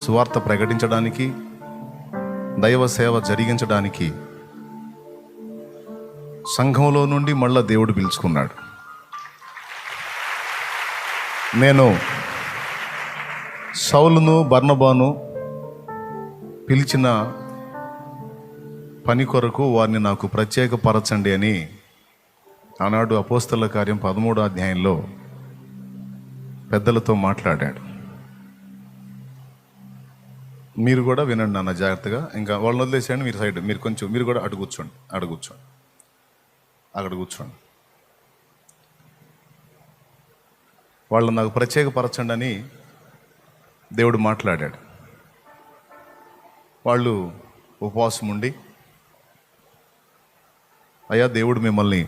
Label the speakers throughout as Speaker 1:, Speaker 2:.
Speaker 1: సువార్త ప్రకటించడానికి, దైవ సేవ జరిగించడానికి సంఘంలో నుండి మళ్ళా దేవుడు పిలుచుకున్నాడు. నేను సౌలును బర్నబాను పిలిచిన పని కొరకు వారిని నాకు ప్రత్యేకపరచండి అని ఆనాడు అపోస్తల కార్యం 13వ అధ్యాయంలో పెద్దలతో మాట్లాడాడు. మీరు కూడా వినండి నాన్న జాగ్రత్తగా. ఇంకా వాళ్ళని వదిలేసేయండి, మీరు సైడ్ మీరు కూడా అటు కూర్చోండి, అక్కడ కూర్చోండి. వాళ్ళు నాకు ప్రత్యేకపరచండి అని దేవుడు మాట్లాడాడు. వాళ్ళు ఉపవాసం ఉండి, అయ్యా దేవుడు మిమ్మల్ని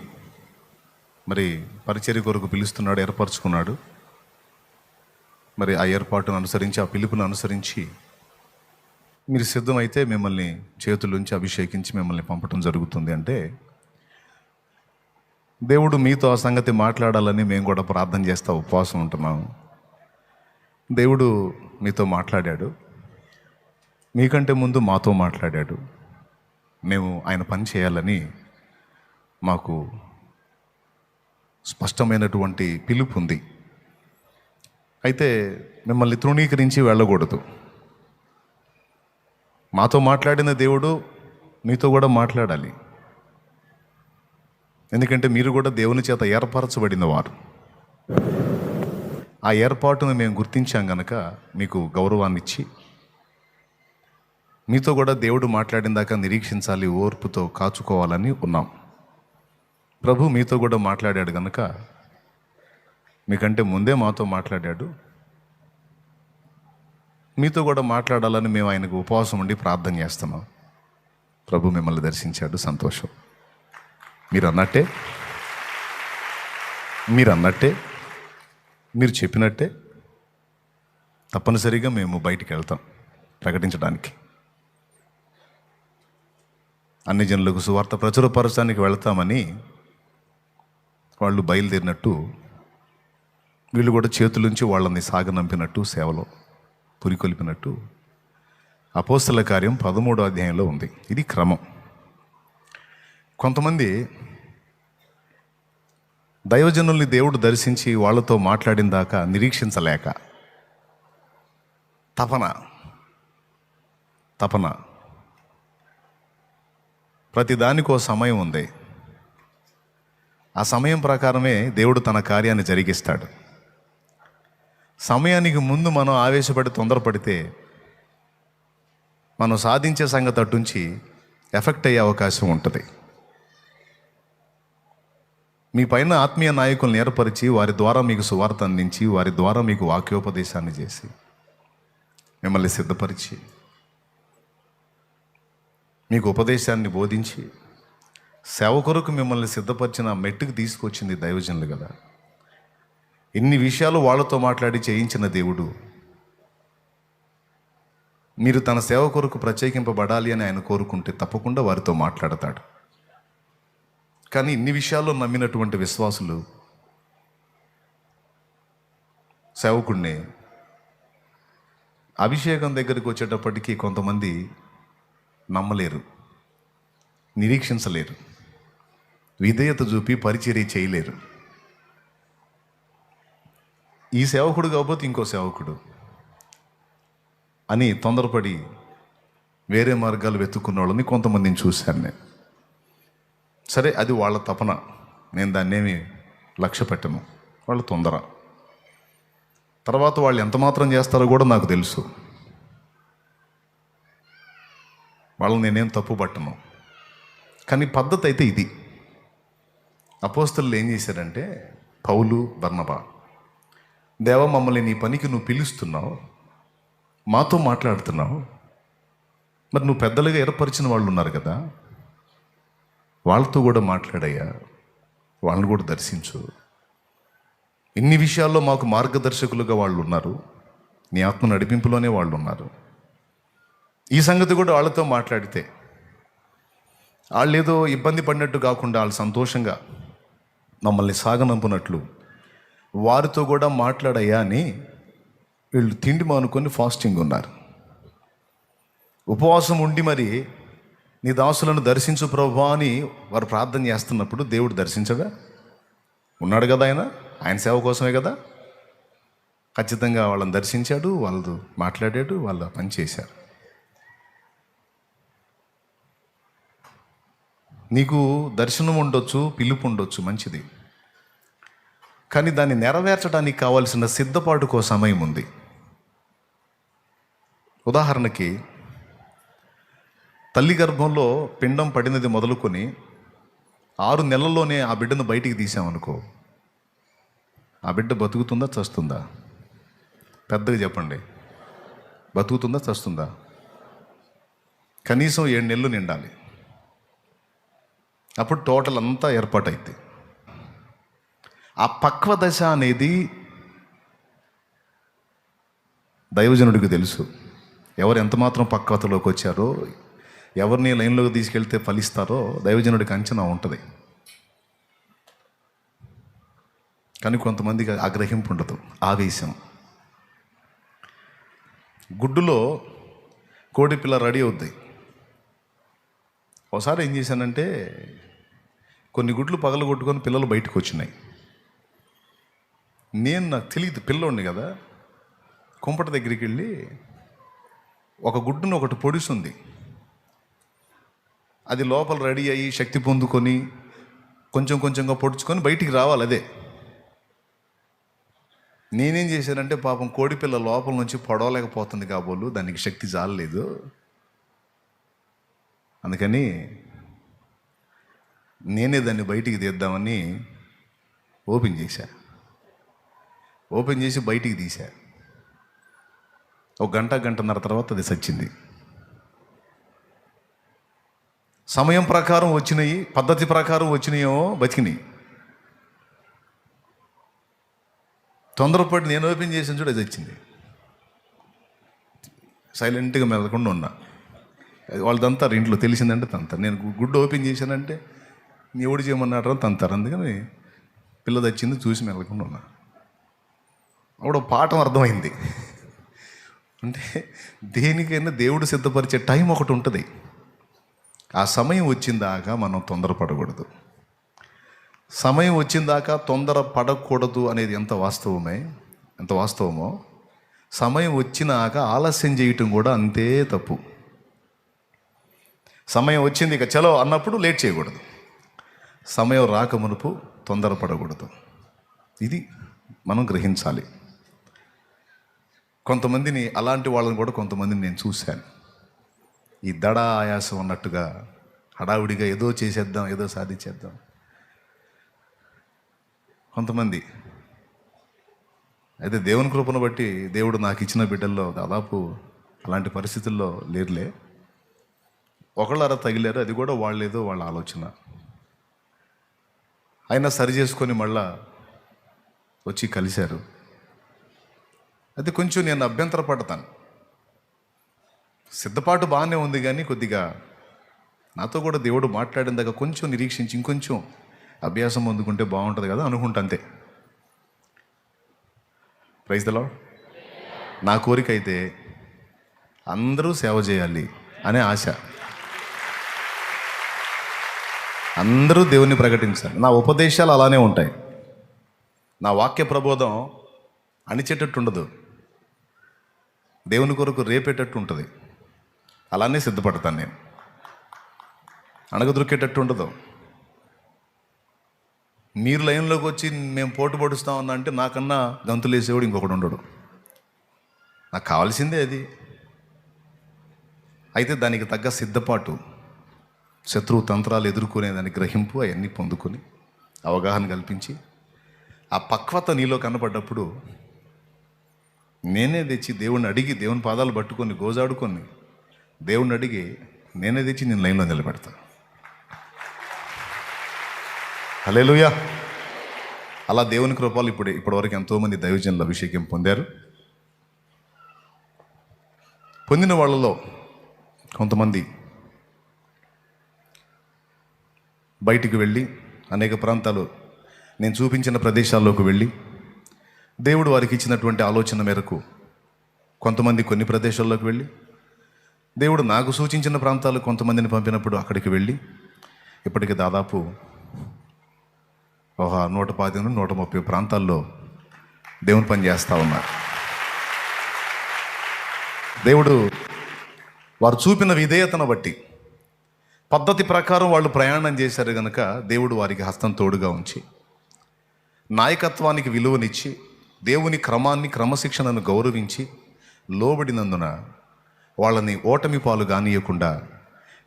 Speaker 1: మరి పరిచర్య కొరకు పిలుస్తున్నాడు, ఏర్పరచుకున్నాడు. మరి ఆ ఏర్పాటును అనుసరించి, ఆ పిలుపును అనుసరించి మీరు సిద్ధమైతే మిమ్మల్ని చేతులుంచి అభిషేకించి మిమ్మల్ని పంపటం జరుగుతుంది అంటే, దేవుడు మీతో ఆ సంగతి మాట్లాడాలని మేము కూడా ప్రార్థన చేస్తా ఉపవాసం ఉంటున్నాము. దేవుడు మీతో మాట్లాడాడు, మీకంటే ముందు మాతో మాట్లాడాడు. మేము ఆయన పని చేయాలని మాకు స్పష్టమైనటువంటి పిలుపు ఉంది. అయితే మిమ్మల్ని తృణీకరించి వెళ్ళకూడదు. మాతో మాట్లాడిన దేవుడు మీతో కూడా మాట్లాడాలి. ఎందుకంటే మీరు కూడా దేవుని చేత ఏర్పరచబడిన వారు. ఆ ఏర్పాటును మేము గుర్తించాం గనక మీకు గౌరవాన్ని ఇచ్చి, మీతో కూడా దేవుడు మాట్లాడిన దాకా నిరీక్షించాలి, ఓర్పుతో కాచుకోవాలని ఉన్నాం. ప్రభు మీతో కూడా మాట్లాడాడు గనక, మీకంటే ముందే మాతో మాట్లాడాడు, మీతో కూడా మాట్లాడాలని మేము ఆయనకు ఉపవాసం ఉండి ప్రార్థన చేస్తున్నాం. ప్రభు మిమ్మల్ని దర్శించాడు, సంతోషం. మీరు అన్నట్టే మీరు చెప్పినట్టే తప్పనిసరిగా మేము బయటికి వెళ్తాం ప్రకటించడానికి. అన్ని జనులకు సువార్త ప్రచురపరచడానికి వెళ్తామని వాళ్ళు బయలుదేరినట్టు, వీళ్ళు కూడా చేతులుంచి వాళ్ళని సాగనంపినట్టు, సేవలో పురికొల్పినట్టు అపోస్తల కార్యం 13వ అధ్యాయంలో ఉంది. ఇది క్రమం. కొంతమంది దైవజనుల్ని దేవుడు దర్శించి వాళ్ళతో మాట్లాడిన దాకా నిరీక్షించలేక తపన ప్రతిదానికో సమయం ఉంది. ఆ సమయం ప్రకారమే దేవుడు తన కార్యాన్ని జరిగిస్తాడు. సమయానికి ముందు మనం ఆవేశపడి తొందరపడితే మనం సాధించే సంగతి అటుంచి ఎఫెక్ట్ అయ్యే అవకాశం ఉంటుంది. మీ పైన ఆత్మీయ నాయకులను ఏర్పరిచి, వారి ద్వారా మీకు సువార్త అందించి, వారి ద్వారా మీకు వాక్యోపదేశాన్ని చేసి, మిమ్మల్ని సిద్ధపరిచి, మీకు ఉపదేశాన్ని బోధించి, సేవ కొరకు మిమ్మల్ని సిద్ధపరిచిన మెట్టుకు తీసుకొచ్చింది దైవజనులు కదా. ఇన్ని విషయాలు వాళ్ళతో మాట్లాడి చేయించిన దేవుడు, మీరు తన సేవ కొరకు ప్రత్యేకింపబడాలి అని ఆయన కోరుకుంటే తప్పకుండా వారితో మాట్లాడతాడు. కానీ ఇన్ని విషయాల్లో నమ్మినటువంటి విశ్వాసులు సేవకుడిని అభిషేకం దగ్గరికి వచ్చేటప్పటికీ కొంతమంది నమ్మలేరు, నిరీక్షించలేరు, విధేయత చూపి పరిచర్య చేయలేరు. ఈ సేవకుడు కాకపోతే ఇంకో సేవకుడు అని తొందరపడి వేరే మార్గాలు వెతుక్కున్న వాళ్ళని కొంతమందిని చూశాను నేను. సరే, అది వాళ్ళ తపన, నేను దాన్ని ఏమి లక్ష్య పెట్టను. వాళ్ళ తొందర. తర్వాత వాళ్ళు ఎంత మాత్రం చేస్తారో కూడా నాకు తెలుసు. వాళ్ళని నేనేం తప్పు పట్టను. కానీ పద్ధతి అయితే ఇది. అపోస్తలులు ఏం చేశారంటే, పౌలు బర్నబా, దేవా మమ్మల్ని నీ పనికి నువ్వు పిలుస్తున్నావు, మాతో మాట్లాడుతున్నావు, మరి నువ్వు పెద్దలుగా ఏర్పరిచిన వాళ్ళు ఉన్నారు కదా, వాళ్ళతో కూడా మాట్లాడయ్యా, వాళ్ళని కూడా దర్శించు. ఇన్ని విషయాల్లో మాకు మార్గదర్శకులుగా వాళ్ళు ఉన్నారు, నీ ఆత్మ నడిపింపులోనే వాళ్ళు ఉన్నారు. ఈ సంగతి కూడా వాళ్ళతో మాట్లాడితే వాళ్ళు ఏదో ఇబ్బంది పడినట్టు కాకుండా వాళ్ళు సంతోషంగా మమ్మల్ని సాగనంపునట్లు వారితో కూడా మాట్లాడయ్యా అని వీళ్ళు తిండి మానుకొని ఫాస్టింగ్ ఉన్నారు. ఉపవాసం ఉండి మరి నీ దాసులను దర్శించు ప్రభువా అని వారు ప్రార్థన చేస్తున్నప్పుడు దేవుడు దర్శించడా? ఉన్నాడు కదా, ఆయన సేవ కోసమే కదా. ఖచ్చితంగా వాళ్ళని దర్శించాడు, వాళ్ళు మాట్లాడాడు, వాళ్ళ పని చేశారు. నీకు దర్శనం ఉండొచ్చు, పిలుపు ఉండొచ్చు, మంచిది. కానీ దాన్ని నెరవేర్చడానికి కావాల్సిన సిద్ధపాటుకో సమయం ఉంది. ఉదాహరణకి తల్లి గర్భంలో పిండం పడినది మొదలుకొని 6 నెలల్లోనే ఆ బిడ్డను బయటికి తీసామనుకో, ఆ బిడ్డ బతుకుతుందా చస్తుందా? పెద్దగా చెప్పండి. బతుకుతుందా చస్తుందా? కనీసం 7 నెలలు నిండాలి. అప్పుడు టోటల్ అంతా ఏర్పాటైంది. ఆ పక్వ దశ అనేది దైవజనుడికి తెలుసు. ఎవరు ఎంత మాత్రం పక్వతలోకి వచ్చారో, ఎవరిని లైన్లోకి తీసుకెళ్తే ఫలిస్తారో దైవజనుడికి అంచనా ఉంటుంది. కానీ కొంతమందికి ఆగ్రహింపు ఉండదు, ఆవేశం. గుడ్డులో కోడి పిల్ల రెడీ అవుద్ది. ఒకసారి ఏం చేశానంటే, కొన్ని గుడ్లు పగలగొట్టుకొని పిల్లలు బయటకు వచ్చినాయి. నాకు తెలియదు, పిల్లోడిని కదా, కుంపట దగ్గరికి వెళ్ళి ఒక గుడ్డును ఒకటి పొడిస్తుంది. అది లోపల రెడీ అయ్యి శక్తి పొందుకొని కొంచెం కొంచెంగా పొడుచుకొని బయటికి రావాలి. అదే నేనేం చేశానంటే, పాపం కోడిపిల్ల లోపల నుంచి పొడవలేకపోతుంది కాబోలు, దానికి శక్తి చాలలేదు. అందుకని నేనే దాన్ని బయటికి తీద్దామని ఓపెన్ చేసి బయటికి తీశా. ఒక గంటన్నర తర్వాత అది చచ్చింది. సమయం ప్రకారం వచ్చినాయి, పద్ధతి ప్రకారం వచ్చినాయో బతికినాయి. తొందరపడి నేను ఓపెన్ చేసిన చూడు అది వచ్చింది. సైలెంట్గా మెదలకుండా ఉన్నా. వాళ్ళు తంతారు ఇంట్లో, తెలిసిందంటే తంతారు. నేను గుడ్డు ఓపెన్ చేశానంటే ఎవడు చేయమన్నాడు తంతారు. అందుకని పిల్ల తెచ్చింది, చూసి మెదలకుండా ఉన్నా. అప్పుడు పాఠం అర్థమైంది. అంటే దేనికైనా దేవుడు సిద్ధపరిచే టైం ఒకటి ఉంటుంది. ఆ సమయం వచ్చిందాకా మనం తొందరపడకూడదు. సమయం వచ్చిందాకా తొందరపడకూడదు అనేది ఎంత వాస్తవమో సమయం వచ్చినాక ఆలస్యం చేయటం కూడా అంతే తప్పు. సమయం వచ్చింది ఇక చలో అన్నప్పుడు లేట్ చేయకూడదు. సమయం రాకమునుపు తొందరపడకూడదు. ఇది మనం గ్రహించాలి. కొంతమందిని, అలాంటి వాళ్ళని కూడా కొంతమందిని నేను చూశాను. ఈ దడ ఆయాసం ఉన్నట్టుగా హడావుడిగా ఏదో చేసేద్దాం, ఏదో సాధించేద్దాం. కొంతమంది అయితే దేవుని కృపను బట్టి దేవుడు నాకు ఇచ్చిన బిడ్డల్లో దాదాపు అలాంటి పరిస్థితుల్లో లేరులే. ఒకళ్ళారా తగిలారు, అది కూడా వాళ్ళేదో వాళ్ళ ఆలోచన. అయినా సరి చేసుకొని మళ్ళా వచ్చి కలిశారు. అది కొంచెం నేను అభ్యంతరపడతాను. సిద్ధపాటు బాగానే ఉంది, కానీ కొద్దిగా నాతో కూడా దేవుడు మాట్లాడిన దగ్గర కొంచెం నిరీక్షించి ఇంకొంచెం అభ్యాసం పొందుకుంటే బాగుంటుంది కదా అనుకుంటా, అంతే. Praise the lord. నా కోరిక అయితే అందరూ సేవ చేయాలి అనే ఆశ. అందరూ దేవుణ్ణి ప్రకటించాలి. నా ఉపదేశాలు అలానే ఉంటాయి. నా వాక్య ప్రబోధం అణిచేటట్టు ఉండదు, దేవుని కొరకు రేపేటట్టు ఉంటుంది. అలానే సిద్ధపడతాను నేను. అణగదొరికేటట్టు ఉండదు. మీరు లైన్లోకి వచ్చి మేము పోటు పడుస్తామన్నా అంటే నాకన్నా గంతులు వేసేవాడు ఇంకొకడు ఉండడు. నాకు కావాల్సిందే అది. అయితే దానికి తగ్గ సిద్ధపాటు, శత్రువు తంత్రాలు ఎదుర్కొనే దాని గ్రహింపు అవన్నీ పొందుకొని అవగాహన కల్పించి ఆ పక్వత నీలో కనపడ్డప్పుడు నేనే తెచ్చి దేవుణ్ణి అడిగి, దేవుని పాదాలు పట్టుకొని గోజాడుకొని దేవుణ్ణి అడిగి నేనే తెచ్చి నేను లైన్లో నిలబెడతా. హల్లెలూయా. అలా దేవుని కృపలు ఇప్పటివరకు ఎంతోమంది దైవజనుల అభిషేకం పొందారు. పొందిన వాళ్ళలో కొంతమంది బయటికి వెళ్ళి అనేక ప్రాంతాలు, నేను చూపించిన ప్రదేశాల్లోకి వెళ్ళి దేవుడు వారికి ఇచ్చినటువంటి ఆలోచన మేరకు కొంతమంది కొన్ని ప్రదేశాల్లోకి వెళ్ళి దేవుడు నాకు సూచించిన ప్రాంతాలు కొంతమందిని పంపినప్పుడు అక్కడికి వెళ్ళి ఇప్పటికి దాదాపు 110 నుండి 130 ప్రాంతాల్లో దేవుని పని చేస్తూ ఉన్నారు. దేవుడు వారు చూపిన విధేయతను బట్టి పద్ధతి ప్రకారం వాళ్ళు ప్రయాణం చేశారు కనుక దేవుడు వారికి హస్తం తోడుగా ఉంచి నాయకత్వానికి విలువనిచ్చి దేవుని క్రమాన్ని క్రమశిక్షణను గౌరవించి లోబడినందున వాళ్ళని ఓటమి పాలు కానీయకుండా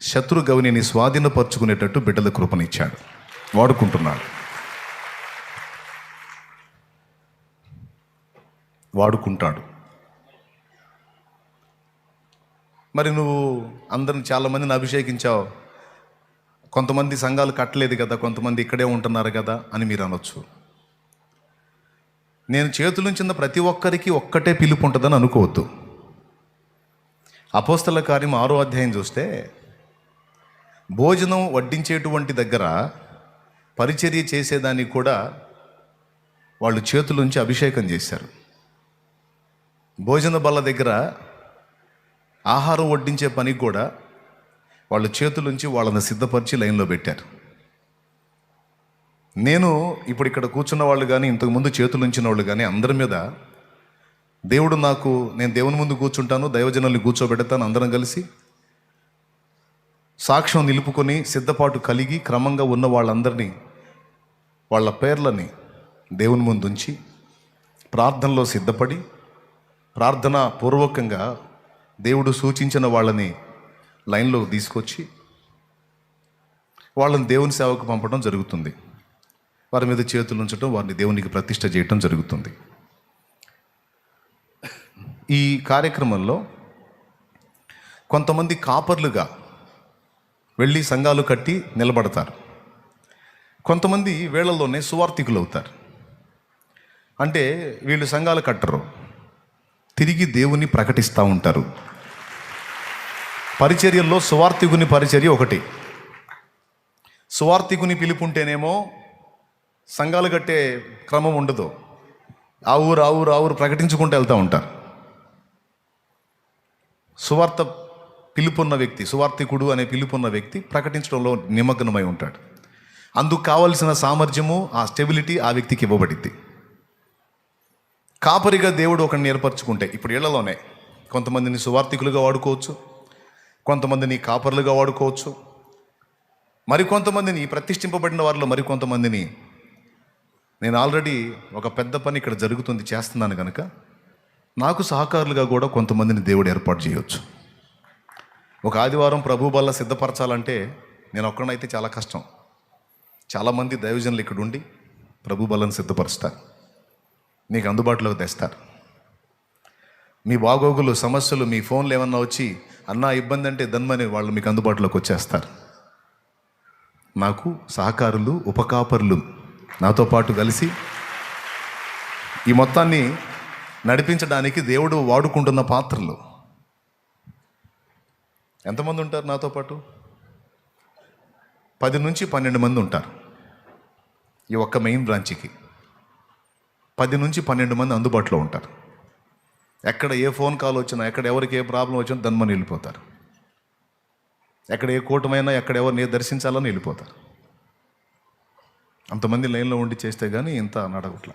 Speaker 1: శత్రు గౌనిని స్వాధీనపరుచుకునేటట్టు బిడ్డల కృపనిచ్చాడు, వాడుకుంటాడు. మరి నువ్వు అందరిని చాలామందిని అభిషేకించావు, కొంతమంది సంఘాలు కట్టలేదు కదా, కొంతమంది ఇక్కడే ఉంటున్నారు కదా అని మీరు అనొచ్చు. నేను చేతులుంచిన ప్రతి ఒక్కరికి ఒక్కటే పిలుపు ఉంటుందని అనుకోవద్దు. అపోస్తల కార్యం 6వ అధ్యాయం చూస్తే భోజనం వడ్డించేటువంటి దగ్గర పరిచర్య చేసేదానికి కూడా వాళ్ళు చేతులుంచి అభిషేకం చేశారు. భోజన బల్ల దగ్గర ఆహారం వడ్డించే పనికి కూడా వాళ్ళు చేతులుంచి వాళ్ళని సిద్ధపరిచి లైన్లో పెట్టారు. నేను ఇప్పుడు ఇక్కడ కూర్చున్న వాళ్ళు కానీ ఇంతకుముందు చేతులుంచిన వాళ్ళు కానీ అందరి మీద దేవుడు నేను దేవుని ముందు కూర్చుంటాను, దైవజనుల్ని కూర్చోబెడతాను, అందరం కలిసి సాక్ష్యం నిలుపుకొని సిద్ధపాటు కలిగి క్రమంగా ఉన్న వాళ్ళందరినీ వాళ్ళ పేర్లని దేవుని ముందు ఉంచి ప్రార్థనలో సిద్ధపడి ప్రార్థన పూర్వకంగా దేవుడు సూచించిన వాళ్ళని లైన్లో తీసుకొచ్చి వాళ్ళని దేవుని సేవకు పంపడం జరుగుతుంది. వారి మీద చేతులు ఉంచడం, వారిని దేవునికి ప్రతిష్ఠ చేయటం జరుగుతుంది. ఈ కార్యక్రమంలో కొంతమంది కాపర్లుగా వెళ్ళి సంఘాలు కట్టి నిలబడతారు. కొంతమంది వేళల్లోనే సువార్థికులు అవుతారు. అంటే వీళ్ళు సంఘాలు కట్టరు, తిరిగి దేవుని ప్రకటిస్తూ ఉంటారు. పరిచర్యల్లో సువార్థికుని పరిచర్య ఒకటి. సువార్థికుని పిలుపుంటేనేమో సంఘాలు కట్టే క్రమం ఉండదు. ఆ ఊరు ప్రకటించుకుంటూ వెళ్తూ ఉంటారు. సువార్త పిలుపున్న వ్యక్తి, సువార్థికుడు అనే పిలుపున్న వ్యక్తి ప్రకటించడంలో నిమగ్నమై ఉంటాడు. అందుకు కావలసిన సామర్థ్యము, ఆ స్టెబిలిటీ ఆ వ్యక్తికి ఇవ్వబడింది. కాపరిగా దేవుడు ఒకరిని ఏర్పరచుకుంటే ఇప్పుడు ఇళ్లలోనే కొంతమందిని సువార్థికులుగా వాడుకోవచ్చు, కొంతమందిని కాపర్లుగా వాడుకోవచ్చు, మరికొంతమందిని ప్రతిష్ఠింపబడిన వారిలో మరికొంతమందిని నేను ఆల్రెడీ ఒక పెద్ద పని ఇక్కడ జరుగుతుంది చేస్తున్నాను కనుక నాకు సహకారులుగా కూడా కొంతమందిని దేవుడు ఏర్పాటు చేయవచ్చు. ఒక ఆదివారం ప్రభు బల్ల సిద్ధపరచాలంటే నేను ఒక్కడనైతే చాలా కష్టం. చాలామంది దైవజనులు ఇక్కడ ఉండి ప్రభు బల్లను సిద్ధపరుస్తారు, నీకు అందుబాటులోకి తెస్తారు. మీ బాగోగులు, సమస్యలు, మీ ఫోన్లు ఏమన్నా వచ్చి అన్నా ఇబ్బంది అంటే దన్మని వాళ్ళు మీకు అందుబాటులోకి వచ్చేస్తారు. నాకు సహకారులు, ఉపకాపరులు నాతో పాటు కలిసి ఈ మొత్తాన్ని నడిపించడానికి దేవుడు వాడుకుంటున్న పాత్రలు ఎంతమంది ఉంటారు నాతో పాటు? 10 నుంచి 12 మంది ఉంటారు. ఈ ఒక్క మెయిన్ బ్రాంచ్కి 10 నుంచి 12 మంది అందుబాటులో ఉంటారు. ఎక్కడ ఏ ఫోన్ కాల్ వచ్చినా, ఎక్కడ ఎవరికి ఏ ప్రాబ్లం వచ్చినా దన్మని వెళ్ళిపోతారు. ఎక్కడ ఏ కూటమైనా, ఎక్కడ ఎవరిని దర్శించాలని వెళ్ళిపోతారు. అంతమంది లైన్లో ఉండి చేస్తే కానీ ఇంత నడవట్లా.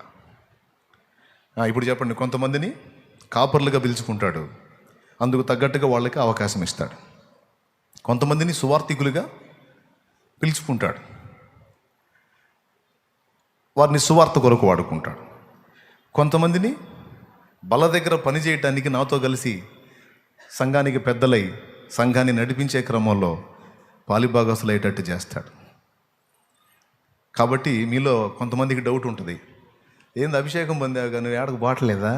Speaker 1: ఇప్పుడు చెప్పండి, కొంతమందిని కాపర్లుగా పిలుచుకుంటాడు, అందుకు తగ్గట్టుగా వాళ్ళకి అవకాశం ఇస్తాడు. కొంతమందిని సువార్థికులుగా పిలుచుకుంటాడు, వారిని సువార్త కొరకు వాడుకుంటాడు. కొంతమందిని బల దగ్గర పని చేయటానికి నాతో కలిసి సంఘానికి పెద్దలై సంఘాన్ని నడిపించే క్రమంలో పాలిభాగస్తులు అయ్యేటట్టు చేస్తాడు. కాబట్టి మీలో కొంతమందికి డౌట్ ఉంటుంది, ఏంది అభిషేకం పొందావుగా నువ్వు ఏడకు బాటలేదా,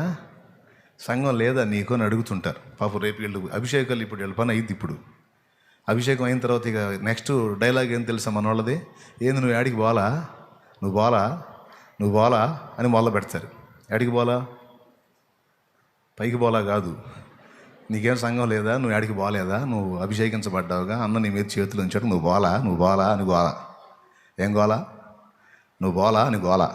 Speaker 1: సంఘం లేదా నీకు అని అడుగుతుంటారు. పాపం రేపు వీళ్ళు అభిషేకాలు ఇప్పుడు వీళ్ళ పని అయింది. ఇప్పుడు అభిషేకం అయిన తర్వాత ఇక నెక్స్ట్ డైలాగ్ ఏం తెలుసా మన వాళ్ళది, ఏంది నువ్వు ఏడికి పోలా, నువ్వు పోలా అని మొదలు పెడతారు. ఏడికి పోలా, పైకి పోలా కాదు, నీకేం సంఘం లేదా, నువ్వు ఏడికి పోలేదా, నువ్వు అభిషేకించబడ్డావుగా, అన్న నీ మీద చేతులు ఉంచాడు, నువ్వు పోలా అని గోలా. ఏం గోలా? నువ్వు పోలా అని గోలా.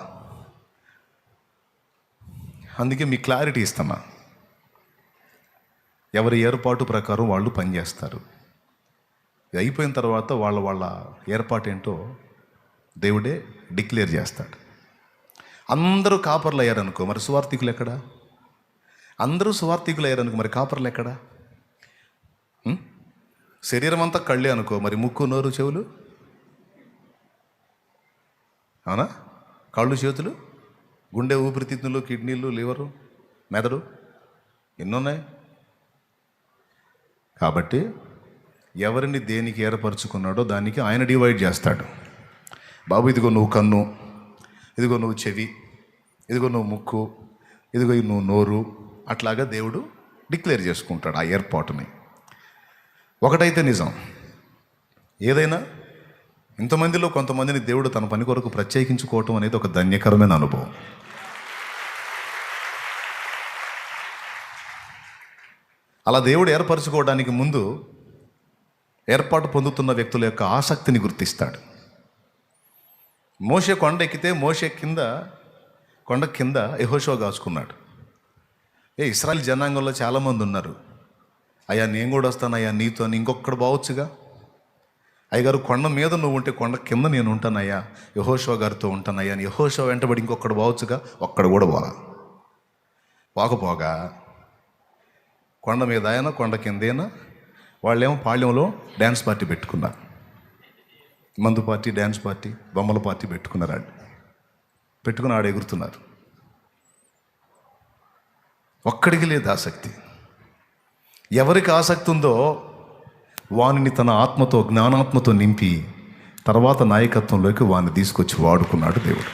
Speaker 1: అందుకే మీకు క్లారిటీ ఇస్తున్నా. ఎవరి ఏర్పాటు ప్రకారం వాళ్ళు పనిచేస్తారు. ఇది అయిపోయిన తర్వాత వాళ్ళ ఏర్పాటు ఏంటో దేవుడే డిక్లేర్ చేస్తాడు. అందరూ కాపర్లు అయ్యారనుకో, మరి సువార్థికులు ఎక్కడా? అందరూ సువార్థికులు అయ్యారనుకో, మరి కాపర్లు ఎక్కడా? శరీరం అంతా కళ్ళే అనుకో, మరి ముక్కు, నోరు, చెవులు, అవునా? కాళ్ళు, చేతులు, గుండె, ఊపిరితిత్తులు, కిడ్నీలు, లివరు, మెదడు ఎన్నున్నాయి. కాబట్టి ఎవరిని దేనికి ఏర్పరచుకున్నాడో దానికి ఆయన డివైడ్ చేస్తాడు. బాబు, ఇదిగో నువ్వు కన్ను, ఇదిగో నువ్వు చెవి, ఇదిగో నువ్వు ముక్కు, ఇదిగో నువ్వు నోరు, అట్లాగా దేవుడు డిక్లేర్ చేసుకుంటాడు ఆ ఏర్పాటుని. ఒకటైతే నిజం, ఏదైనా ఇంతమందిలో కొంతమందిని దేవుడు తన పని కొరకు ప్రత్యేకించుకోవటం అనేది ఒక ధన్యకరమైన అనుభవం. అలా దేవుడు ఏర్పరచుకోవడానికి ముందు ఏర్పాటు పొందుతున్న వ్యక్తుల యొక్క ఆసక్తిని గుర్తిస్తాడు. మోషే కొండ ఎక్కితే మోషే కొండ కింద యెహోషువ కాచుకున్నాడు. ఇశ్రాయేల్ జనాంగంలో చాలామంది ఉన్నారు. అయ్యా నేను కూడా వస్తాను, అయ్యా నీతో అని ఇంకొకడు బావచ్చుగా. అయ్యగారు కొండ మీద నువ్వు ఉంటే కొండ కింద నేను ఉంటానయ్యా, యెహోషువ గారితో ఉంటానయ్యా అని యెహోషువ వెంటబడి ఇంకొకడు బావచ్చుగా. ఒక్కడు కూడా పోకపోగా కొండ మీద ఆయన, కొండ కిందేనా. వాళ్ళేమో పాళ్యంలో డ్యాన్స్ పార్టీ పెట్టుకున్నారు, మందు పార్టీ, డ్యాన్స్ పార్టీ, బొమ్మల పార్టీ పెట్టుకున్నారు. పెట్టుకుని ఆడ ఎగురుతున్నారు. ఒక్కడికి లేదు ఆసక్తి. ఎవరికి ఆసక్తి ఉందో వానిని తన ఆత్మతో, జ్ఞానాత్మతో నింపి తర్వాత నాయకత్వంలోకి వాడిని తీసుకొచ్చి వాడుకున్నాడు దేవుడు.